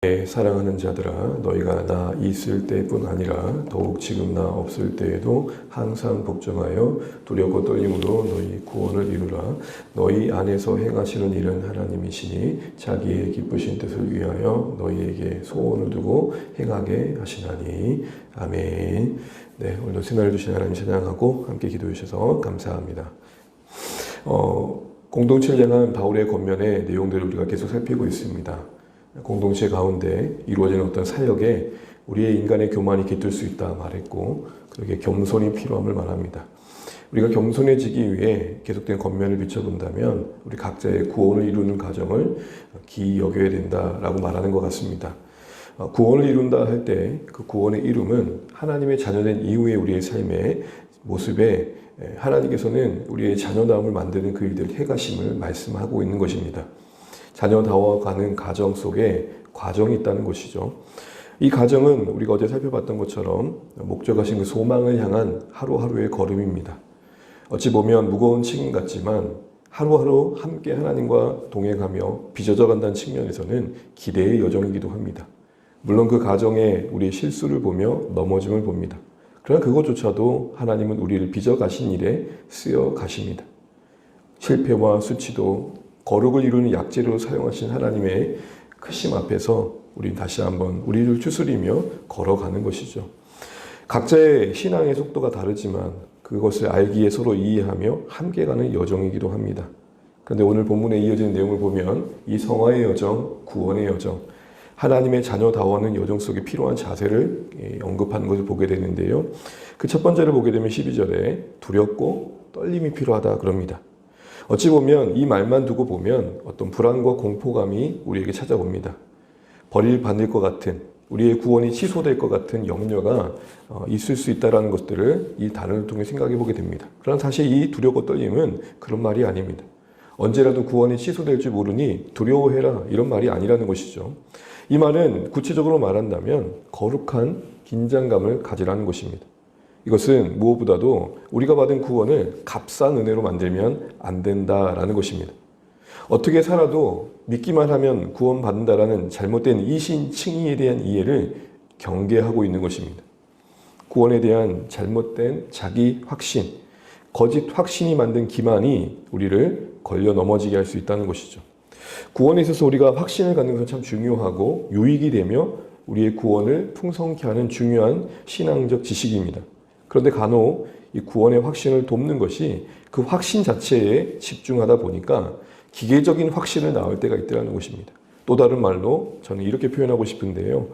사랑하는 자들아, 너희가 나 있을 때뿐 아니라 더욱 지금 나 없을 때에도 항상 복종하여 두렵고 떨림으로 너희 구원을 이루라. 너희 안에서 행하시는 일은 하나님이시니 자기의 기쁘신 뜻을 위하여 너희에게 소원을 두고 행하게 하시나니. 아멘. 네, 오늘도 새날 주신 하나님 찬양하고 함께 기도해 주셔서 감사합니다. 공동체를 향한 바울의 권면의 내용들을 우리가 계속 살피고 있습니다. 공동체 가운데 이루어지는 어떤 사역에 우리의 인간의 교만이 깃들 수 있다 말했고, 그렇게 겸손이 필요함을 말합니다. 우리가 겸손해지기 위해 계속된 권면을 비춰본다면 우리 각자의 구원을 이루는 과정을 기이 여겨야 된다라고 말하는 것 같습니다. 구원을 이룬다 할 때 그 구원의 이룸은 하나님의 자녀된 이후의 우리의 삶의 모습에 하나님께서는 우리의 자녀다움을 만드는 그 일들을 해가심을 말씀하고 있는 것입니다. 자녀다워가는 과정 속에 과정이 있다는 것이죠. 이 과정은 우리가 어제 살펴봤던 것처럼 목적하신 그 소망을 향한 하루하루의 걸음입니다. 어찌 보면 무거운 책임 같지만 하루하루 함께 하나님과 동행하며 빚어져 간다는 측면에서는 기대의 여정이기도 합니다. 물론 그 과정에 우리의 실수를 보며 넘어짐을 봅니다. 그러나 그것조차도 하나님은 우리를 빚어 가신 일에 쓰여 가십니다. 실패와 수치도 거룩을 이루는 약재로 사용하신 하나님의 크심 앞에서 우리는 다시 한번 우리를 추스리며 걸어가는 것이죠. 각자의 신앙의 속도가 다르지만 그것을 알기에 서로 이해하며 함께 가는 여정이기도 합니다. 그런데 오늘 본문에 이어지는 내용을 보면 이 성화의 여정, 구원의 여정, 하나님의 자녀다워하는 여정 속에 필요한 자세를 언급하는 것을 보게 되는데요. 그 첫 번째를 보게 되면 12절에 두렵고 떨림이 필요하다 그럽니다. 어찌 보면 이 말만 두고 보면 어떤 불안과 공포감이 우리에게 찾아옵니다. 버림받을 것 같은, 우리의 구원이 취소될 것 같은 염려가 있을 수 있다는 것들을 이 단어를 통해 생각해 보게 됩니다. 그러나 사실 이 두렵고 떨림은 그런 말이 아닙니다. 언제라도 구원이 취소될지 모르니 두려워해라, 이런 말이 아니라는 것이죠. 이 말은 구체적으로 말한다면 거룩한 긴장감을 가지라는 것입니다. 이것은 무엇보다도 우리가 받은 구원을 값싼 은혜로 만들면 안 된다라는 것입니다. 어떻게 살아도 믿기만 하면 구원받는다라는 잘못된 이신 칭의에 대한 이해를 경계하고 있는 것입니다. 구원에 대한 잘못된 자기 확신, 거짓 확신이 만든 기만이 우리를 걸려 넘어지게 할 수 있다는 것이죠. 구원에 있어서 우리가 확신을 갖는 것은 참 중요하고 유익이 되며 우리의 구원을 풍성케 하는 중요한 신앙적 지식입니다. 그런데 간혹 이 구원의 확신을 돕는 것이 그 확신 자체에 집중하다 보니까 기계적인 확신을 낳을 때가 있다는 것입니다. 또 다른 말로 저는 이렇게 표현하고 싶은데요.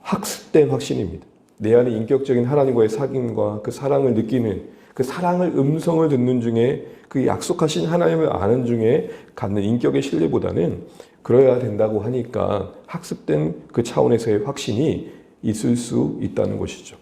학습된 확신입니다. 내 안에 인격적인 하나님과의 사귐과 그 사랑을 느끼는, 그 사랑을 음성을 듣는 중에, 그 약속하신 하나님을 아는 중에 갖는 인격의 신뢰보다는 그래야 된다고 하니까 학습된 그 차원에서의 확신이 있을 수 있다는 것이죠.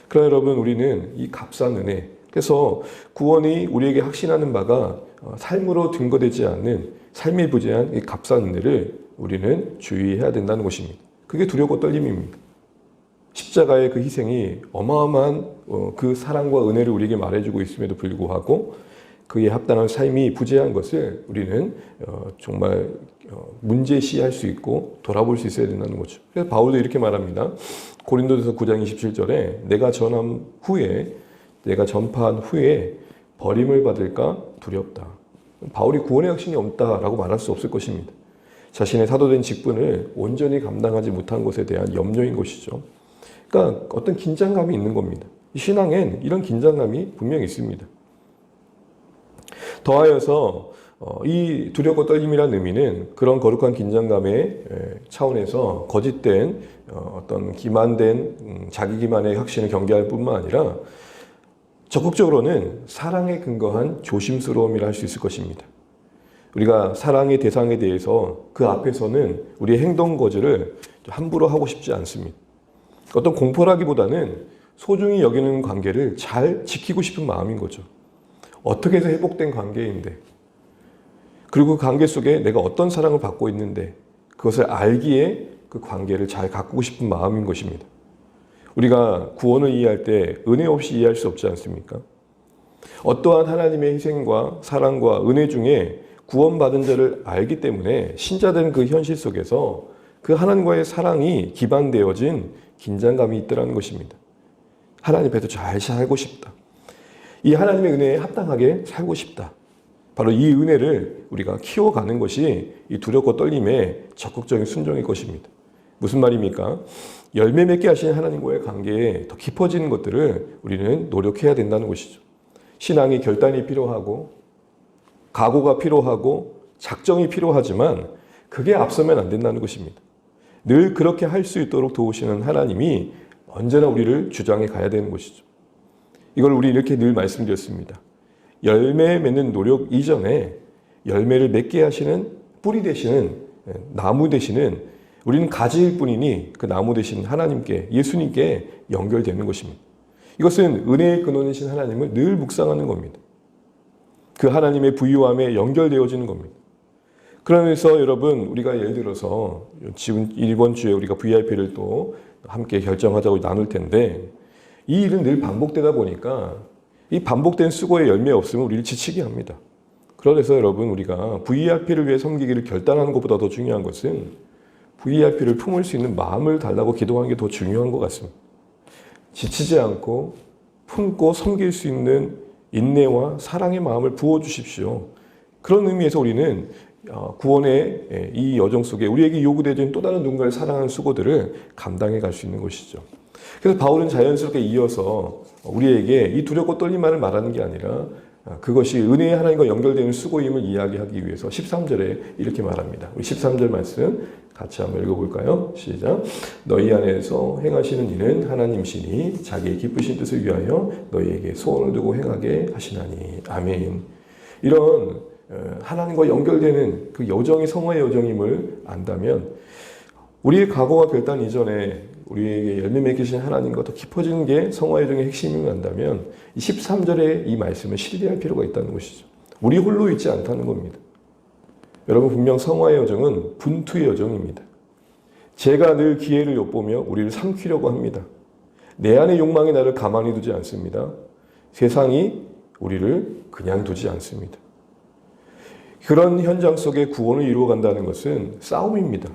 그러나 여러분, 우리는 이 값싼 은혜, 그래서 구원이 우리에게 확신하는 바가 삶으로 증거되지 않는 삶의 부재한 이 값싼 은혜를 우리는 주의해야 된다는 것입니다. 그게 두렵고 떨림입니다. 십자가의 그 희생이 어마어마한 그 사랑과 은혜를 우리에게 말해주고 있음에도 불구하고 그에 합당한 삶이 부재한 것을 우리는 정말 문제시할 수 있고 돌아볼 수 있어야 된다는 거죠. 그래서 바울도 이렇게 말합니다. 고린도전서 9장 27절에 내가 전파한 후에 버림을 받을까 두렵다. 바울이 구원의 확신이 없다라고 말할 수 없을 것입니다. 자신의 사도된 직분을 온전히 감당하지 못한 것에 대한 염려인 것이죠. 그러니까 어떤 긴장감이 있는 겁니다. 신앙엔 이런 긴장감이 분명히 있습니다. 더하여서 이 두렵고 떨림이라는 의미는 그런 거룩한 긴장감의 차원에서 거짓된 어떤 기만된 자기 기만의 확신을 경계할 뿐만 아니라 적극적으로는 사랑에 근거한 조심스러움이라 할 수 있을 것입니다. 우리가 사랑의 대상에 대해서 그 앞에서는 우리의 행동 거절을 함부로 하고 싶지 않습니다. 어떤 공포라기보다는 소중히 여기는 관계를 잘 지키고 싶은 마음인 거죠. 어떻게 해서 회복된 관계인데, 그리고 그 관계 속에 내가 어떤 사랑을 받고 있는데 그것을 알기에 그 관계를 잘 가꾸고 싶은 마음인 것입니다. 우리가 구원을 이해할 때 은혜 없이 이해할 수 없지 않습니까? 어떠한 하나님의 희생과 사랑과 은혜 중에 구원받은 자를 알기 때문에 신자된 그 현실 속에서 그 하나님과의 사랑이 기반되어진 긴장감이 있더라는 것입니다. 하나님 앞에서 잘 살고 싶다. 이 하나님의 은혜에 합당하게 살고 싶다. 바로 이 은혜를 우리가 키워가는 것이 이 두렵고 떨림의 적극적인 순종일 것입니다. 무슨 말입니까? 열매 맺게 하시는 하나님과의 관계에 더 깊어지는 것들을 우리는 노력해야 된다는 것이죠. 신앙이 결단이 필요하고 각오가 필요하고 작정이 필요하지만 그게 앞서면 안 된다는 것입니다. 늘 그렇게 할 수 있도록 도우시는 하나님이 언제나 우리를 주장해 가야 되는 것이죠. 이걸 우리 이렇게 늘 말씀드렸습니다. 열매 맺는 노력 이전에 열매를 맺게 하시는 뿌리 되시는 나무 되시는 우리는 가지일 뿐이니 그 나무 되신 하나님께 예수님께 연결되는 것입니다. 이것은 은혜의 근원이신 하나님을 늘 묵상하는 겁니다. 그 하나님의 부유함에 연결되어지는 겁니다. 그러면서 여러분 우리가 예를 들어서 지금 이번 주에 우리가 VIP를 또 함께 결정하자고 나눌 텐데 이 일은 늘 반복되다 보니까 이 반복된 수고의 열매 없으면 우리를 지치게 합니다. 그래서 여러분 우리가 VIP를 위해 섬기기를 결단하는 것보다 더 중요한 것은 VIP를 품을 수 있는 마음을 달라고 기도하는 게 더 중요한 것 같습니다. 지치지 않고 품고 섬길 수 있는 인내와 사랑의 마음을 부어주십시오. 그런 의미에서 우리는 구원의 이 여정 속에 우리에게 요구되어진 또 다른 누군가를 사랑하는 수고들을 감당해 갈 수 있는 것이죠. 그래서 바울은 자연스럽게 이어서 우리에게 이 두렵고 떨림만을 말하는 게 아니라 그것이 은혜의 하나님과 연결되는 수고임을 이야기하기 위해서 13절에 이렇게 말합니다. 우리 13절 말씀 같이 한번 읽어볼까요? 시작. 너희 안에서 행하시는 일은 하나님이시니 자기의 기쁘신 뜻을 위하여 너희에게 소원을 두고 행하게 하시나니. 아멘. 이런 하나님과 연결되는 그 여정이 성화의 여정임을 안다면 우리의 각오와 결단 이전에 우리에게 열매 맺기신 하나님과 더 깊어지는 게 성화의 여정의 핵심임을 안다면 이 13절의 이 말씀을 신뢰할 필요가 있다는 것이죠. 우리 홀로 있지 않다는 겁니다. 여러분 분명 성화의 여정은 분투의 여정입니다. 제가 늘 기회를 엿보며 우리를 삼키려고 합니다. 내 안의 욕망이 나를 가만히 두지 않습니다. 세상이 우리를 그냥 두지 않습니다. 그런 현장 속에 구원을 이루어간다는 것은 싸움입니다.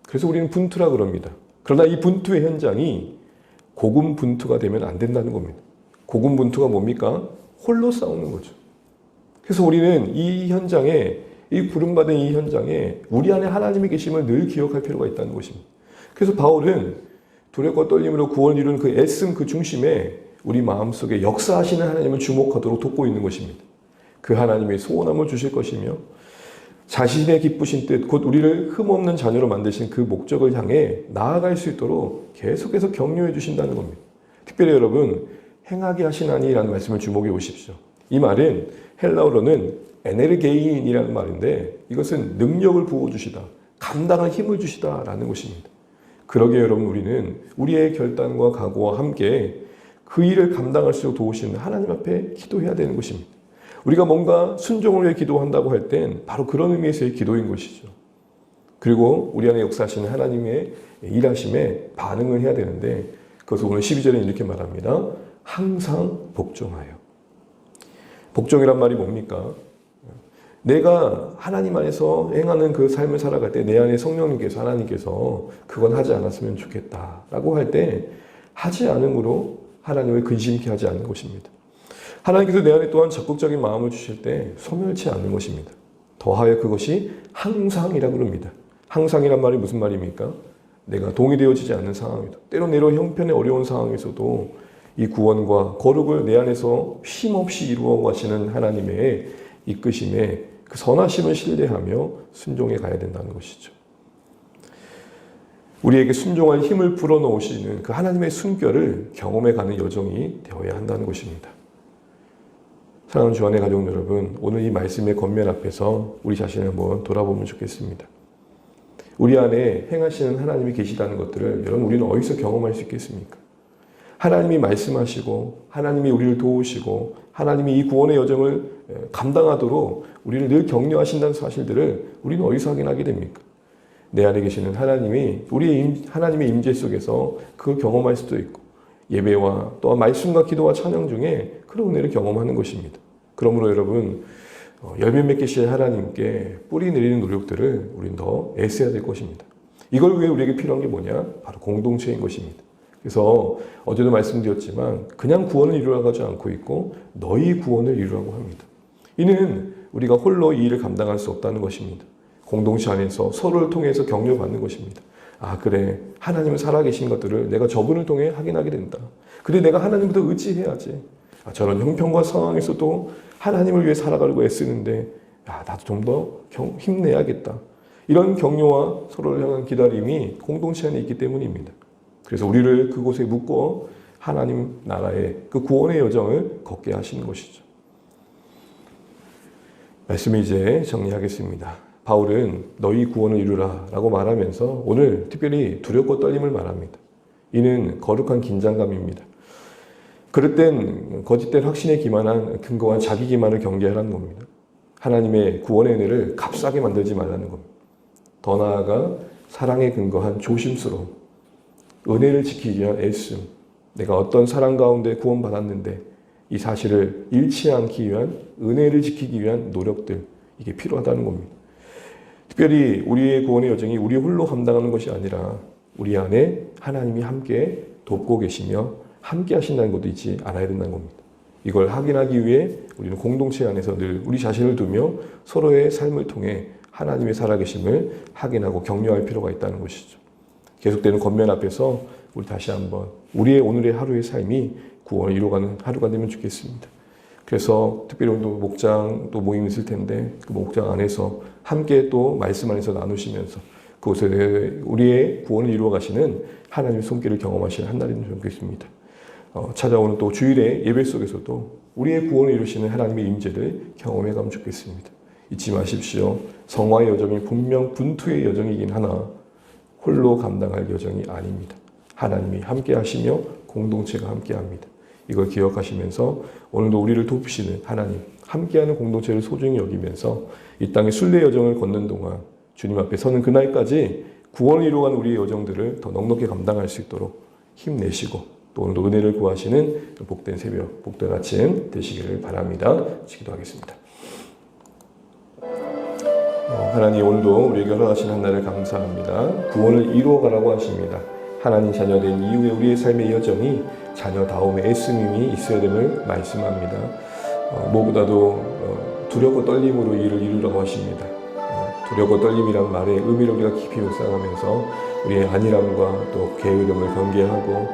그래서 우리는 분투라 그럽니다. 그러나 이 분투의 현장이 고군분투가 되면 안 된다는 겁니다. 고군분투가 뭡니까? 홀로 싸우는 거죠. 그래서 우리는 이 현장에 이 부름받은 이 현장에 우리 안에 하나님의 계심을 늘 기억할 필요가 있다는 것입니다. 그래서 바울은 두렵고 떨림으로 구원을 이루는 그 애씀 그 중심에 우리 마음속에 역사하시는 하나님을 주목하도록 돕고 있는 것입니다. 그 하나님의 소원함을 주실 것이며 자신의 기쁘신 뜻, 곧 우리를 흠없는 자녀로 만드신 그 목적을 향해 나아갈 수 있도록 계속해서 격려해 주신다는 겁니다. 특별히 여러분, 행하게 하시나니라는 말씀을 주목해 보십시오. 이 말은 헬라어로는 에네르게인이라는 말인데 이것은 능력을 부어주시다, 감당할 힘을 주시다라는 것입니다. 그러기에 여러분 우리는 우리의 결단과 각오와 함께 그 일을 감당할 수 있도록 도우시는 하나님 앞에 기도해야 되는 것입니다. 우리가 뭔가 순종을 위해 기도한다고 할 땐 바로 그런 의미에서의 기도인 것이죠. 그리고 우리 안에 역사하시는 하나님의 일하심에 반응을 해야 되는데 그것을 오늘 12절에 이렇게 말합니다. 항상 복종하여. 복종이란 말이 뭡니까? 내가 하나님 안에서 행하는 그 삶을 살아갈 때 내 안에 성령님께서 하나님께서 그건 하지 않았으면 좋겠다라고 할 때 하지 않음으로 하나님을 근심케 하지 않는 것입니다. 하나님께서 내 안에 또한 적극적인 마음을 주실 때 소멸치 않는 것입니다. 더하여 그것이 항상이라고 합니다. 항상이란 말이 무슨 말입니까? 내가 동의되어지지 않는 상황에도 때로 내로 형편의 어려운 상황에서도 이 구원과 거룩을 내 안에서 쉼없이 이루어 가시는 하나님의 이끄심에 그 선하심을 신뢰하며 순종해 가야 된다는 것이죠. 우리에게 순종할 힘을 불어넣으시는 그 하나님의 순결을 경험해 가는 여정이 되어야 한다는 것입니다. 사랑하는 주안의 가족 여러분, 오늘 이 말씀의 겉면 앞에서 우리 자신을 한번 돌아보면 좋겠습니다. 우리 안에 행하시는 하나님이 계시다는 것들을 여러분 우리는 어디서 경험할 수 있겠습니까? 하나님이 말씀하시고 하나님이 우리를 도우시고 하나님이 이 구원의 여정을 감당하도록 우리를 늘 격려하신다는 사실들을 우리는 어디서 확인하게 됩니까? 내 안에 계시는 하나님이 우리의 하나님의 임재 속에서 그걸 경험할 수도 있고 예배와 또한 말씀과 기도와 찬양 중에 그런 은혜를 경험하는 것입니다. 그러므로 여러분 열매 맺게 하실 하나님께 뿌리 내리는 노력들을 우리는 더 애써야 될 것입니다. 이걸 위해 우리에게 필요한 게 뭐냐? 바로 공동체인 것입니다. 그래서 어제도 말씀드렸지만 그냥 구원을 이루라고 하지 않고 있고 너희 구원을 이루라고 합니다. 이는 우리가 홀로 이 일을 감당할 수 없다는 것입니다. 공동체 안에서 서로를 통해서 격려받는 것입니다. 아, 그래, 하나님은 살아계신 것들을 내가 저분을 통해 확인하게 된다. 그래, 내가 하나님부터 의지해야지. 아, 저런 형편과 상황에서도 하나님을 위해 살아가려고 애쓰는데 나도 좀 더 힘내야겠다. 이런 격려와 서로를 향한 기다림이 공동체 안에 있기 때문입니다. 그래서 우리를 그곳에 묶어 하나님 나라의 그 구원의 여정을 걷게 하시는 것이죠. 말씀을 이제 정리하겠습니다. 바울은 너희 구원을 이루라 라고 말하면서 오늘 특별히 두렵고 떨림을 말합니다. 이는 거룩한 긴장감입니다. 그럴 땐 거짓된 확신에 기만한 근거한 자기 기만을 경계하라는 겁니다. 하나님의 구원의 은혜를 값싸게 만들지 말라는 겁니다. 더 나아가 사랑에 근거한 조심스러움, 은혜를 지키기 위한 애씀, 내가 어떤 사랑 가운데 구원받았는데 이 사실을 잃지 않기 위한 은혜를 지키기 위한 노력들, 이게 필요하다는 겁니다. 특별히 우리의 구원의 여정이 우리 홀로 감당하는 것이 아니라 우리 안에 하나님이 함께 돕고 계시며 함께 하신다는 것도 잊지 않아야 된다는 겁니다. 이걸 확인하기 위해 우리는 공동체 안에서 늘 우리 자신을 두며 서로의 삶을 통해 하나님의 살아계심을 확인하고 격려할 필요가 있다는 것이죠. 계속되는 권면 앞에서 우리 다시 한번 우리의 오늘의 하루의 삶이 구원을 이루어가는 하루가 되면 좋겠습니다. 그래서 특별히 오늘도 목장 또 모임이 있을 텐데 그 목장 안에서 함께 또 말씀 안에서 나누시면서 그곳에 우리의 구원을 이루어 가시는 하나님의 손길을 경험하시는 한 날이 되면 좋겠습니다. 찾아오는 또 주일의 예배 속에서도 우리의 구원을 이루시는 하나님의 임재를 경험해 가면 좋겠습니다. 잊지 마십시오. 성화의 여정이 분명 분투의 여정이긴 하나 홀로 감당할 여정이 아닙니다. 하나님이 함께 하시며 공동체가 함께 합니다. 이걸 기억하시면서 오늘도 우리를 돕으시는 하나님, 함께하는 공동체를 소중히 여기면서 이 땅의 순례 여정을 걷는 동안 주님 앞에 서는 그날까지 구원을 이루어가는 우리의 여정들을 더 넉넉히 감당할 수 있도록 힘내시고 또 오늘도 은혜를 구하시는 복된 새벽, 복된 아침 되시기를 바랍니다. 기도하겠습니다. 하나님, 오늘도 우리에게 허락하신 한 날을 감사합니다. 구원을 이루어가라고 하십니다. 하나님 자녀된 이후에 우리의 삶의 여정이 자녀다움의 애씀임이 있어야 됨을 말씀합니다. 무엇보다도 두렵고 떨림으로 일을 이루라고 하십니다. 두렵고 떨림이란 말의 의미를 우리가 깊이 묵상하면서 우리의 안일함과 또 게으름을 경계하고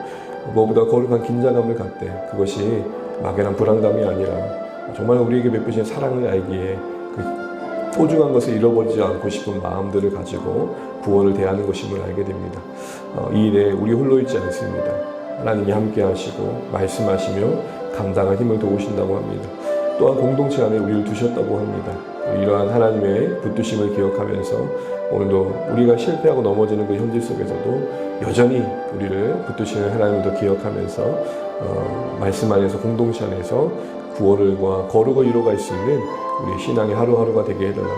무엇보다 거룩한 긴장감을 갖되 그것이 막연한 불안감이 아니라 정말 우리에게 베푸신 사랑을 알기에 그 소중한 것을 잃어버리지 않고 싶은 마음들을 가지고 구원을 대하는 것임을 알게 됩니다. 이 일에 우리 홀로 있지 않습니다. 하나님이 함께 하시고 말씀하시며 감당할 힘을 도우신다고 합니다. 또한 공동체 안에 우리를 두셨다고 합니다. 이러한 하나님의 붙드심을 기억하면서 오늘도 우리가 실패하고 넘어지는 그 현실 속에서도 여전히 우리를 붙드시는 하나님을 더 기억하면서 말씀 안에서 공동체 안에서 구원과 거룩을 이루어갈 수 있는 우리 신앙의 하루하루가 되게 해달라고,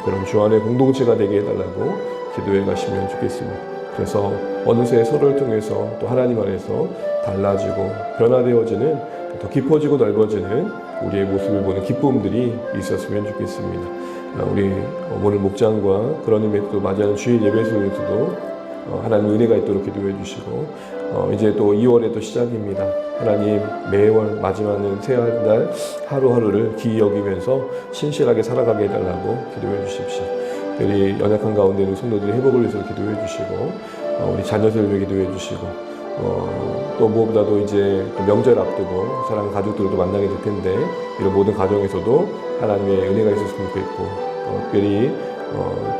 그런 주 안의 공동체가 되게 해달라고 기도해 가시면 좋겠습니다. 그래서 어느새 서로를 통해서 또 하나님 안에서 달라지고 변화되어지는 더 깊어지고 넓어지는 우리의 모습을 보는 기쁨들이 있었으면 좋겠습니다. 우리 오늘 목장과 그런 의미에 또 맞이하는 주일 예배 속에서도 하나님 은혜가 있도록 기도해 주시고 이제 또 2월에 또 시작입니다. 하나님 매월 마지막은 새해날 하루하루를 기이 여기면서 신실하게 살아가게 해달라고 기도해 주십시오. 우리 연약한 가운데 있는 성도들의 회복을 위해서 기도해 주시고 우리 자녀들을 위해 기도해 주시고 또 무엇보다도 이제 또 명절 앞두고 사랑하는 가족들도 만나게 될 텐데 이런 모든 가정에서도 하나님의 은혜가 있었으면 좋겠고 특별히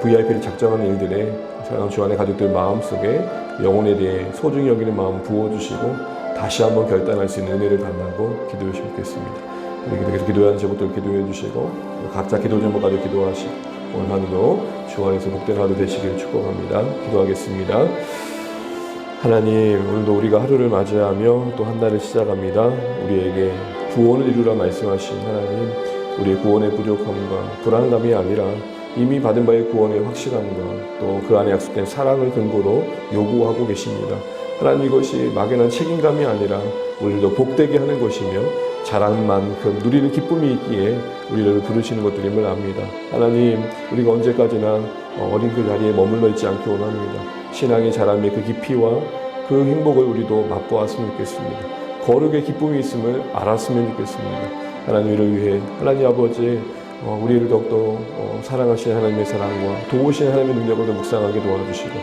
VIP를 작정하는 일들에 사랑하는 주 안의 가족들 마음속에 영혼에 대해 소중히 여기는 마음 부어주시고 다시 한번 결단할 수 있는 은혜를 달라고 기도해 주시겠습니다. 우리 계속 기도하는 제목들 기도해 주시고 각자 기도 제목 가지고 기도하시고 오늘 하루도 주 안에서 복된 하루 되시기를 축복합니다. 기도하겠습니다. 하나님, 오늘도 우리가 하루를 맞이하며 또 한 달을 시작합니다. 우리에게 구원을 이루라 말씀하신 하나님, 우리의 구원의 부족함과 불안감이 아니라 이미 받은 바의 구원의 확실함과 또 그 안에 약속된 사랑을 근거로 요구하고 계십니다. 하나님, 이것이 막연한 책임감이 아니라 우리를 복되게 하는 것이며 잘한 만큼 누리는 기쁨이 있기에 우리를 부르시는 것들임을 압니다. 하나님, 우리가 언제까지나 어린 그 자리에 머물러 있지 않기 원합니다. 신앙의 자람의 그 깊이와 그 행복을 우리도 맛보았으면 좋겠습니다. 거룩의 기쁨이 있음을 알았으면 좋겠습니다. 하나님, 이를 위해 하나님 아버지, 우리를 더욱더 사랑하시는 하나님의 사랑과 도우시는 하나님의 능력을 더 묵상하게 도와주시고,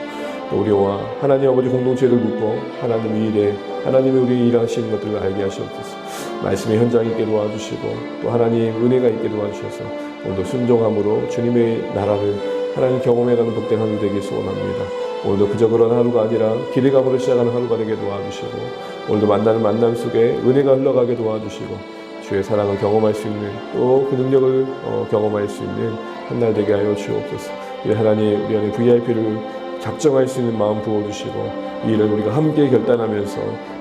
또 우리와 하나님 아버지 공동체를 묶고 하나님 이 일에 하나님이 우리 일하시는 것들을 알게 하시옵소서. 말씀의 현장이 있게 도와주시고, 또 하나님 은혜가 있게 도와주셔서 오늘도 순종함으로 주님의 나라를 하나님 경험해가는 복된 하루 되길 소원합니다. 오늘도 그저 그런 하루가 아니라 기대감으로 시작하는 하루가 되게 도와주시고, 오늘도 만나는 만남 속에 은혜가 흘러가게 도와주시고, 주의 사랑을 경험할 수 있는, 또 그 능력을 경험할 수 있는 한 날 되게 하여 주옵소서. 하나님, 우리 안에 VIP를 작정할 수 있는 마음 부어주시고, 이 일을 우리가 함께 결단하면서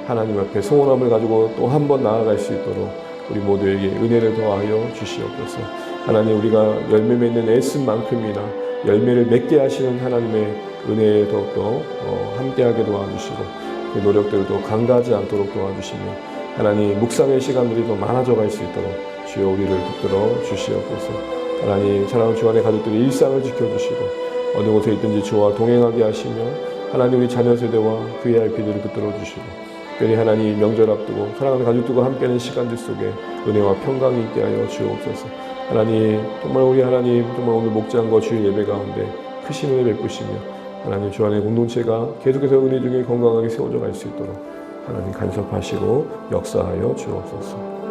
하나님 앞에 소원함을 가지고 또 한 번 나아갈 수 있도록 우리 모두에게 은혜를 더하여 주시옵소서. 하나님, 우리가 열매 맺는 애쓴만큼이나 열매를 맺게 하시는 하나님의 은혜에 더욱더 함께하게 도와주시고, 그 노력들도 강가하지 않도록 도와주시며, 하나님 묵상의 시간들이 더 많아져 갈 수 있도록 주여 우리를 붙들어 주시옵소서. 하나님, 사랑하는 주 안의 가족들의 일상을 지켜주시고, 어느 곳에 있든지 주와 동행하게 하시며, 하나님 우리 자녀 세대와 VIP들을 붙들어 주시고, 특별히 하나님 명절 앞두고 사랑하는 가족들과 함께하는 시간들 속에 은혜와 평강이 있게 하여 주옵소서. 하나님, 정말 우리 하나님, 정말 오늘 목장과 주의 예배 가운데 크신 은혜 베푸시며, 하나님 주 안의 공동체가 계속해서 은혜 중에 건강하게 세워져 갈 수 있도록 하나님 간섭하시고 역사하여 주옵소서.